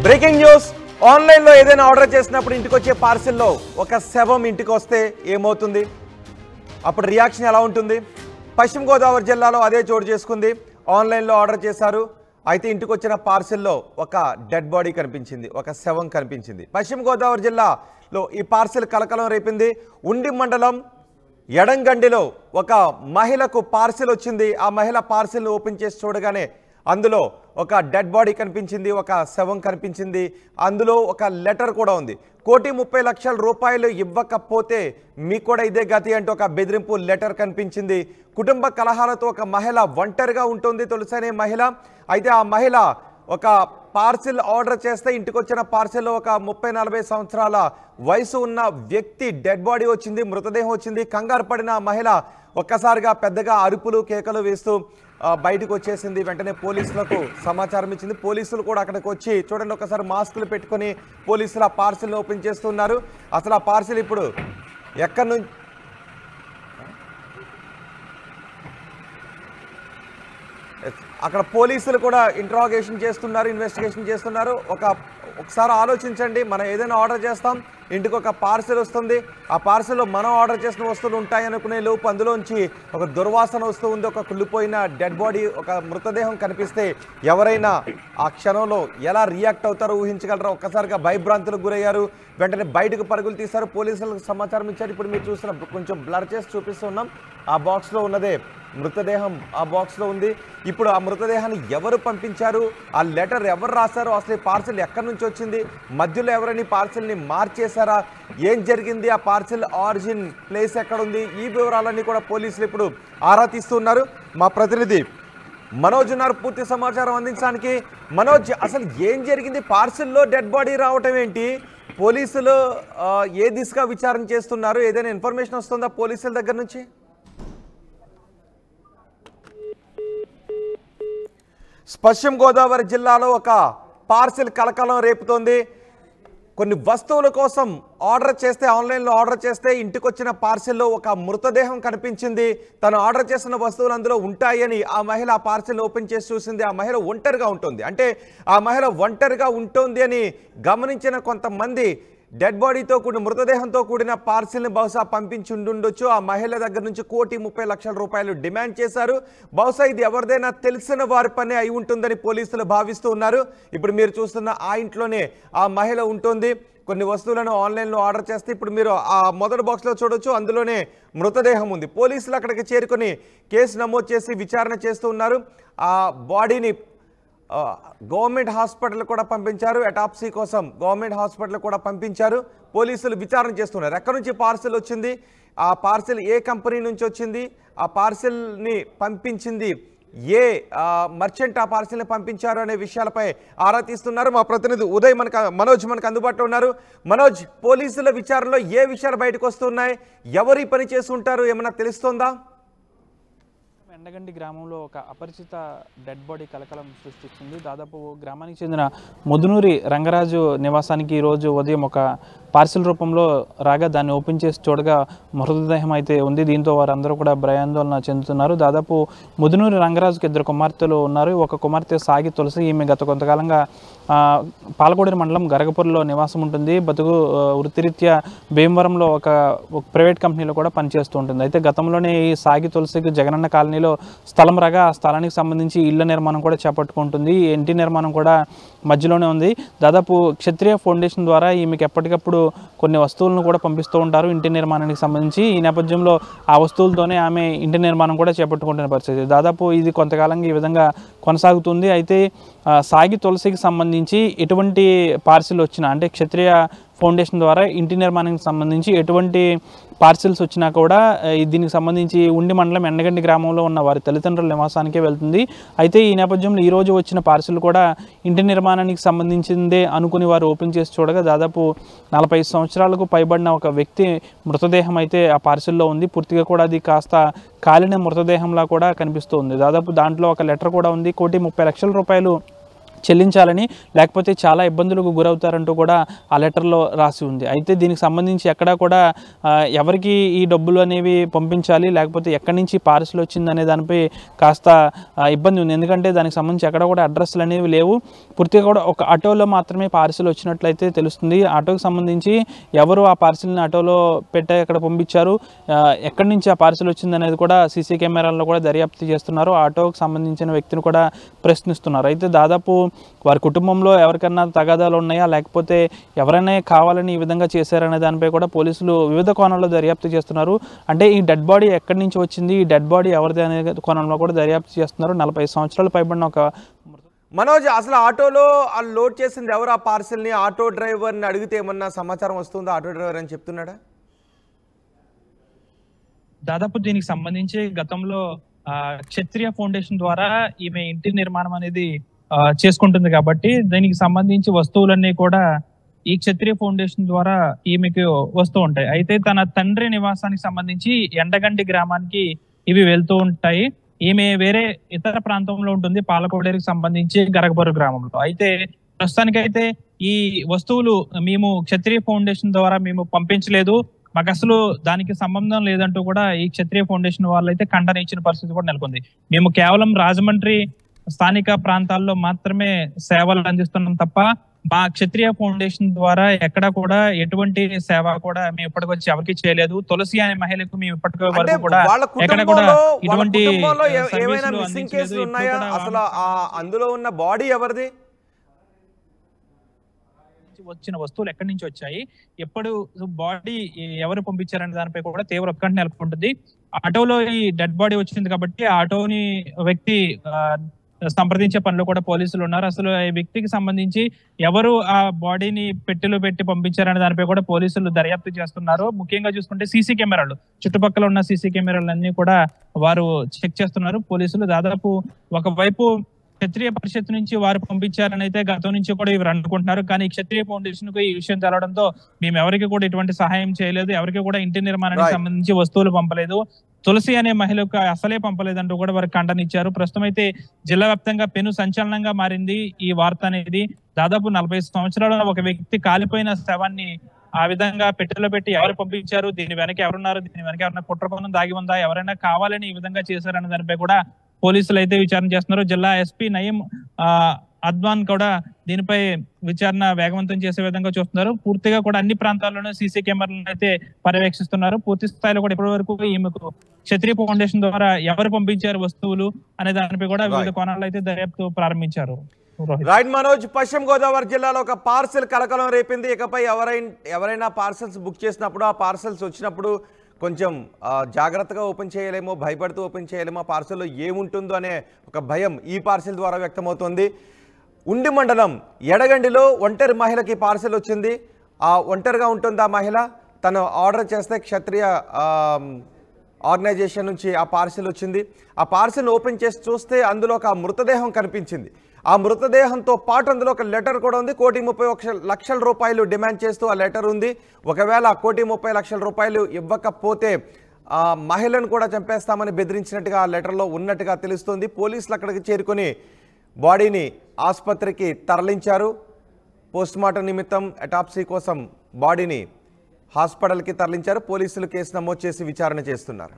Breaking news online లో ఏదైనా order చేసినప్పుడు ఇంటికి వచ్చే పార్సిల్లో ఒక శవం ఇంటికి వస్తే ఏమవుతుంది అప్పుడు రియాక్షన్ ఎలా ఉంటుంది పశ్చిమ గోదావరి జిల్లాలో అదే చోటు చేసుకుంది ఆన్లైన్ లో ఆర్డర్ చేశారు అయితే ఇంటికి వచ్చిన పార్సిల్లో ఒక డెడ్ బాడీ కనిపించింది ఒక శవం కనిపించింది పశ్చిమ గోదావరి జిల్లాలో ఈ పార్సిల్ కలకలం రేపింది ఉండి మండలం ఎడంగండిలో ఒక మహిళకు పార్సిల్ వచ్చింది ఆ మహిళ పార్సిల్ ఓపెన్ చేసి చూడగానే అందులో ఒక డెడ్ బాడీ కనిపించింది ఒక శవం కనిపించింది అందులో ఒక లెటర్ కూడా ఉంది 1,30,00,000 రూపాయలు ఇవ్వకపోతే మీకు కూడా ఇదే గతి అంటే ఒక బెదిరింపు లెటర్ కనిపించింది కుటుంబ కలహాలతో ఒక మహిళ ఒంటరిగా ఉంటుంది తులసనే మహిళ అయితే ఆ మహిళ ఒక పార్సిల్ ఆర్డర్ చేస్తే ఇంటికి వచ్చిన పార్సిల్లో ఒక 30-40 సంవత్సరాల వయసు ఉన్న వ్యక్తి డెడ్ బాడీ వచ్చింది మృతదేహం వచ్చింది కంగారు పడిన మహిళ ఒక్కసారిగా పెద్దగా అరుపులు కేకలు వేస్తూ బయటకు వచ్చేసింది వెంటనే పోలీసులకు సమాచారం ఇచ్చింది పోలీసులు కూడా అక్కడికి వచ్చి చూడండి ఒకసారి మాస్కులు పెట్టుకొని పోలీసులు ఆ పార్సిల్ ఓపెన్ చేస్తున్నారు అసలు ఆ పార్సిల్ ఇప్పుడు ఎక్కడి నుంచి అక్కడ పోలీసులు కూడా ఇంట్రాగేషన్ చేస్తున్నారు ఇన్వెస్టిగేషన్ చేస్తున్నారు ఒకసారి ఆలోచించండి మనం ఏదైనా ఆర్డర్ చేస్తాం ఇంటికి ఒక పార్సిల్ వస్తుంది ఆ పార్సిల్లో మనం ఆర్డర్ చేసిన వస్తువులు ఉంటాయి అనుకునే లోపు అందులోంచి ఒక దుర్వాసన వస్తూ ఉంది ఒక కుళ్ళిపోయిన డెడ్ బాడీ ఒక మృతదేహం కనిపిస్తే ఎవరైనా ఆ క్షణంలో ఎలా రియాక్ట్ అవుతారో ఊహించగలరా ఒక్కసారిగా భయభ్రాంతులకు గురయ్యారు వెంటనే బయటకు పరుగులు తీశారు పోలీసులకు సమాచారం ఇచ్చారు ఇప్పుడు మీరు చూసిన కొంచెం బ్లర్ చేసి చూపిస్తున్నాం ఆ బాక్స్లో ఉన్నదే మృతదేహం ఆ బాక్స్లో ఉంది ఇప్పుడు ఆ మృతదేహాన్ని ఎవరు పంపించారు ఆ లెటర్ ఎవరు రాశారు అసలు ఈ పార్సిల్ ఎక్కడి నుంచి వచ్చింది మధ్యలో ఎవరైనా పార్సిల్ని మార్చేశారా ఏం జరిగింది ఆ పార్సిల్ ఆరిజిన్ ప్లేస్ ఎక్కడ ఉంది ఈ వివరాలన్నీ కూడా పోలీసులు ఇప్పుడు ఆరా తీస్తున్నారు మా ప్రతినిధి మనోజ్ ఉన్నారు పూర్తి సమాచారం అందించడానికి మనోజ్ అసలు ఏం జరిగింది పార్సిల్లో డెడ్ బాడీ రావటం ఏంటి పోలీసులు ఏ దిశగా విచారణ చేస్తున్నారు ఏదైనా ఇన్ఫర్మేషన్ వస్తుందా పోలీసుల దగ్గర నుంచి పశ్చిమ గోదావరి జిల్లాలో ఒక పార్సిల్ కలకలం రేపుతోంది కొన్ని వస్తువుల కోసం ఆర్డర్ చేస్తే ఆన్లైన్లో ఆర్డర్ చేస్తే ఇంటికి వచ్చిన పార్సిల్లో ఒక మృతదేహం కనిపించింది తను ఆర్డర్ చేసిన వస్తువులు అందులో ఉంటాయని ఆ మహిళ ఆ పార్సిల్ ఓపెన్ చేసి చూసింది ఆ మహిళ ఒంటరిగా ఉంటుంది అంటే ఆ మహిళ ఒంటరిగా ఉంటుంది అని గమనించిన కొంతమంది డెడ్ బాడీతో కూడిన మృతదేహంతో కూడిన పార్సిల్ని బహుశా పంపించి ఉండొచ్చు ఆ మహిళ దగ్గర నుంచి 1,30,00,000 రూపాయలు డిమాండ్ చేశారు బహుశా ఇది ఎవరిదైనా తెలిసిన వారి పని అయి ఉంటుందని పోలీసులు భావిస్తూ ఉన్నారు ఇప్పుడు మీరు చూస్తున్న ఆ ఇంట్లోనే ఆ మహిళ ఉంటుంది కొన్ని వస్తువులను ఆన్లైన్లో ఆర్డర్ చేస్తే ఇప్పుడు మీరు ఆ మొదటి బాక్స్లో చూడొచ్చు అందులోనే మృతదేహం ఉంది పోలీసులు అక్కడికి చేరుకొని కేసు నమోదు చేసి విచారణ చేస్తూ ఉన్నారు ఆ బాడీని గవర్నమెంట్ హాస్పిటల్ కూడా పంపించారు అటాప్సీ కోసం గవర్నమెంట్ హాస్పిటల్ కూడా పంపించారు పోలీసులు విచారణ చేస్తున్నారు ఎక్కడి నుంచి పార్సిల్ వచ్చింది ఆ పార్సిల్ ఏ కంపెనీ నుంచి వచ్చింది ఆ పార్సిల్ని పంపించింది ఏ మర్చెంట్ ఆ పార్సిల్ని పంపించారు అనే విషయాలపై ఆరా తీస్తున్నారు మా ప్రతినిధి ఉదయ్ మనోజ్ మనకు అందుబాటులో ఉన్నారు మనోజ్ పోలీసుల విచారణలో ఏ విషయాలు బయటకు వస్తున్నాయి ఎవరు ఈ పని చేస్తుంటారు ఏమైనా తెలుస్తుందా ఎండగండి గ్రామంలో ఒక అపరిచిత డెడ్ బాడీ కలకలం సృష్టిస్తుంది దాదాపు గ్రామానికి చెందిన ముదునూరి రంగరాజు నివాసానికి ఈరోజు ఉదయం ఒక పార్సిల్ రూపంలో రాగా దాన్ని ఓపెన్ చేసి చూడగా మృతదేహం అయితే ఉంది దీంతో వారందరూ కూడా భయాందోళన చెందుతున్నారు దాదాపు ముదునూరి రంగరాజుకి 2 కుమార్తెలు ఉన్నారు ఒక కుమార్తె సాగి తులసి ఈమె గత కొంతకాలంగా పాలకోడేరు మండలం గరగపూర్లో నివాసం ఉంటుంది బతుకు వృత్తిరీత్యా భీమవరంలో ఒక ప్రైవేట్ కంపెనీలో కూడా పనిచేస్తూ ఉంటుంది అయితే గతంలోనే ఈ సాగి తులసికి జగనన్న కాలనీలో స్థలం రాగా ఆ స్థలానికి సంబంధించి ఇళ్ల నిర్మాణం కూడా చేపట్టుకుంటుంది ఇంటి నిర్మాణం కూడా మధ్యలోనే ఉంది దాదాపు క్షత్రియ ఫౌండేషన్ ద్వారా ఈమెకి ఎప్పటికప్పుడు కొన్ని వస్తువులను కూడా పంపిస్తూ ఉంటారు ఇంటి నిర్మాణానికి సంబంధించి ఈ నేపథ్యంలో ఆ వస్తువులతోనే ఆమె ఇంటి నిర్మాణం కూడా చేపట్టుకుంటున్న పరిస్థితి దాదాపు ఇది కొంతకాలంగా ఈ విధంగా కొనసాగుతుంది అయితే సాగి తులసికి సంబంధించి ఎటువంటి పార్సిల్ వచ్చినా అంటే క్షత్రియ ఫౌండేషన్ ద్వారా ఇంటి నిర్మాణానికి సంబంధించి ఎటువంటి పార్సిల్స్ వచ్చినా కూడా దీనికి సంబంధించి ఉండి మండలం ఎండగండి గ్రామంలో ఉన్న వారి తల్లిదండ్రుల నివాసానికే వెళ్తుంది అయితే ఈ నేపథ్యంలో ఈరోజు వచ్చిన పార్సిల్ కూడా ఇంటి నిర్మాణానికి సంబంధించిందే అనుకుని వారు ఓపెన్ చేసి చూడగా దాదాపు 45 సంవత్సరాలకు పైబడిన ఒక వ్యక్తి మృతదేహం అయితే ఆ పార్సిల్లో ఉంది పూర్తిగా కూడా అది కాస్త కాలిన మృతదేహంలా కూడా కనిపిస్తూ ఉంది దాదాపు దాంట్లో ఒక లెటర్ కూడా ఉంది 1,30,00,000 రూపాయలు చెల్లించాలని, లేకపోతే చాలా ఇబ్బందులకు గురవుతారంటూ కూడా ఆ లెటర్లో రాసి ఉంది. అయితే దీనికి సంబంధించి ఎక్కడా కూడా ఎవరికి ఈ డబ్బులు అనేవి పంపించాలి, లేకపోతే ఎక్కడి నుంచి పార్సిల్ వచ్చిందనే దానిపై కాస్త ఇబ్బంది ఉంది. ఎందుకంటే దానికి సంబంధించి ఎక్కడ కూడా అడ్రస్లు అనేవి లేవు. పూర్తిగా కూడా ఒక ఆటోలో మాత్రమే పార్సిల్ వచ్చినట్లయితే తెలుస్తుంది. ఆటోకి సంబంధించి ఎవరు ఆ పార్సిల్ని ఆటోలో పెట్టే ఎక్కడ పంపించారు, ఎక్కడి నుంచి ఆ పార్సిల్ వచ్చింది అనేది కూడా సీసీ కెమెరాల్లో కూడా దర్యాప్తు చేస్తున్నారు. ఆటోకి సంబంధించిన వ్యక్తిని కూడా ప్రశ్నిస్తున్నారు. అయితే దాదాపు వారి కుటుంబంలో ఎవరికన్నా తగాదాలు ఉన్నాయా, లేకపోతే ఎవరైనా కావాలని ఈ విధంగా చేశారనే దానిపై కూడా పోలీసులు వివిధ కోణాల్లో దర్యాప్తు చేస్తున్నారు. అంటే ఈ డెడ్ బాడీ ఎక్కడి నుంచి వచ్చింది, ఈ డెడ్ బాడీ ఎవరిది అనే కోణంలో కూడా దర్యాప్తు చేస్తున్నారు. 40 సంవత్సరాలు పైబడిన ఒక మనోజ్, అసలు ఆటోలో లోడ్ చేసింది ఎవరు? ఆ పార్సిల్ని ఆటో డ్రైవర్ని అడిగితే ఏమన్నా సమాచారం వస్తుందా? ఆటో డ్రైవర్ అని చెప్తున్నాడా? దాదాపు దీనికి సంబంధించి గతంలో క్షత్రియ ఫౌండేషన్ ద్వారా ఈమె ఇంటి నిర్మాణం అనేది చేసుకుంటుంది కాబట్టి దీనికి సంబంధించి వస్తువులన్నీ కూడా ఈ క్షత్రియ ఫౌండేషన్ ద్వారా ఈమెకు వస్తూ ఉంటాయి. అయితే తన తండ్రి నివాసానికి సంబంధించి ఎండగండి గ్రామానికి ఇవి వెళ్తూ ఉంటాయి. ఈమె వేరే ఇతర ప్రాంతంలో ఉంటుంది, పాలకోడేరుకి సంబంధించి గరగబరు గ్రామంలో. అయితే ప్రస్తుతానికైతే ఈ వస్తువులు మేము క్షత్రియ ఫౌండేషన్ ద్వారా మేము పంపించలేదు, మాకు అసలు దానికి సంబంధం లేదంటూ కూడా ఈ క్షత్రియ ఫౌండేషన్ వాళ్ళు అయితే ఖండన ఇచ్చిన పరిస్థితి కూడా నెలకొంది. మేము కేవలం రాజమండ్రి స్థానిక ప్రాంతాల్లో మాత్రమే సేవలు అందిస్తున్నాం తప్ప మా క్షత్రియ ఫౌండేషన్ ద్వారా ఎక్కడ కూడా ఎటువంటి సేవ కూడా మేము ఇప్పటికొచ్చి ఎవరికి చేయలేదు. తులసి అనే మహిళకు మేము ఇప్పటి వరకు కూడా ఎక్కడ కూడా ఇటువంటి అందులో ఉన్న బాడీ ఎవరిది, వచ్చిన వస్తువులు ఎక్కడి నుంచి వచ్చాయి, ఎప్పుడు బాడీ ఎవరు పంపించారనే దానిపై కూడా తీవ్ర ఉత్కంఠ నెలకొంటుంది. ఆటోలో ఈ డెడ్ బాడీ వచ్చింది కాబట్టి ఆటోని వ్యక్తి సంప్రదించే పనిలో కూడా పోలీసులు ఉన్నారు. అసలు ఈ వ్యక్తికి సంబంధించి ఎవరు ఆ బాడీని పెట్టెలో పెట్టి పంపించారనే దానిపై కూడా పోలీసులు దర్యాప్తు చేస్తున్నారు. ముఖ్యంగా చూసుకుంటే సీసీ కెమెరాలు, చుట్టుపక్కల ఉన్న సీసీ కెమెరాలన్నీ కూడా వారు చెక్ చేస్తున్నారు పోలీసులు. దాదాపు ఒకవైపు క్షత్రియ పరిషత్ నుంచి వారు పంపించారని అయితే గతం నుంచి కూడా ఇవి అనుకుంటున్నారు. కానీ క్షత్రియ ఫౌండేషన్ కు ఈ విషయం తెలవడంతో మేము ఎవరికి కూడా ఎటువంటి సహాయం చేయలేదు, ఎవరికి కూడా ఇంటి నిర్మాణానికి సంబంధించి వస్తువులు పంపలేదు, తులసి అనే మహిళకు అసలే పంపలేదంటూ కూడా వారికి ఖండన ఇచ్చారు. ప్రస్తుతం అయితే జిల్లా వ్యాప్తంగా పెను సంచలనంగా మారింది ఈ వార్త అనేది. దాదాపు 40 సంవత్సరాల ఒక వ్యక్తి కాలిపోయిన శవాన్ని ఆ విధంగా పెట్టెలో పెట్టి ఎవరు పంపించారు, దీని వెనక ఎవరున్నారు, దీని వెనక ఎవరైనా కుట్రకోణం దాగి ఉందా, ఎవరైనా కావాలని ఈ విధంగా చేశారనే దానిపై కూడా పోలీసులు అయితే విచారణ చేస్తున్నారు. జిల్లా ఎస్పీ నయీం అద్వాన్ కూడా దీనిపై విచారణ వేగవంతం చేసే విధంగా చూస్తున్నారు. పూర్తిగా కూడా అన్ని ప్రాంతాల్లోనూ సీసీ కెమెరాలను అయితే పర్యవేక్షిస్తున్నారు. పూర్తి స్థాయిలో కూడా ఇప్పటి వరకు ఈమెకు క్షత్రియ ఫౌండేషన్ ద్వారా ఎవరు పంపించారు వస్తువులు అనే దానిపై కూడా వివిధ కోణాల్లో అయితే దర్యాప్తు ప్రారంభించారు. రైట్ మనోజ్, పశ్చిమ గోదావరి జిల్లాలో ఒక పార్సెల్ కలకలం రేపింది. ఇకపై ఎవరైనా పార్సెల్స్ బుక్ చేసినప్పుడు, ఆ పార్సెల్స్ వచ్చినప్పుడు కొంచెం జాగ్రత్తగా ఓపెన్ చేయలేమో, భయపడుతూ ఓపెన్ చేయలేమో, పార్సెల్లో ఏముంటుందో అనే ఒక భయం ఈ పార్సెల్ ద్వారా వ్యక్తమవుతోంది. ఉండి మండలం ఎడగండిలో ఒంటరి మహిళకి పార్సెల్ వచ్చింది. ఆ ఒంటరిగా ఉంటుంది ఆ మహిళ. తను ఆర్డర్ చేస్తే క్షత్రియ ఆర్గనైజేషన్ నుంచి ఆ పార్సెల్ వచ్చింది. ఆ పార్సెల్ ఓపెన్ చేసి చూస్తే అందులో ఒక మృతదేహం కనిపించింది. ఆ మృతదేహంతో పాటు అందులో ఒక లెటర్ కూడా ఉంది. 1,30,00,000 రూపాయలు డిమాండ్ చేస్తూ ఆ లెటర్ ఉంది. ఒకవేళ 1,30,00,000 రూపాయలు ఇవ్వకపోతే మహిళను కూడా చంపేస్తామని బెదిరించినట్టుగా ఆ లెటర్లో ఉన్నట్టుగా తెలుస్తుంది. పోలీసులు అక్కడికి చేరుకొని బాడీని ఆసుపత్రికి తరలించారు. పోస్ట్మార్టం నిమిత్తం అటాప్సీ కోసం బాడీని హాస్పిటల్కి తరలించారు. పోలీసులు కేసు నమోదు చేసి విచారణ చేస్తున్నారు.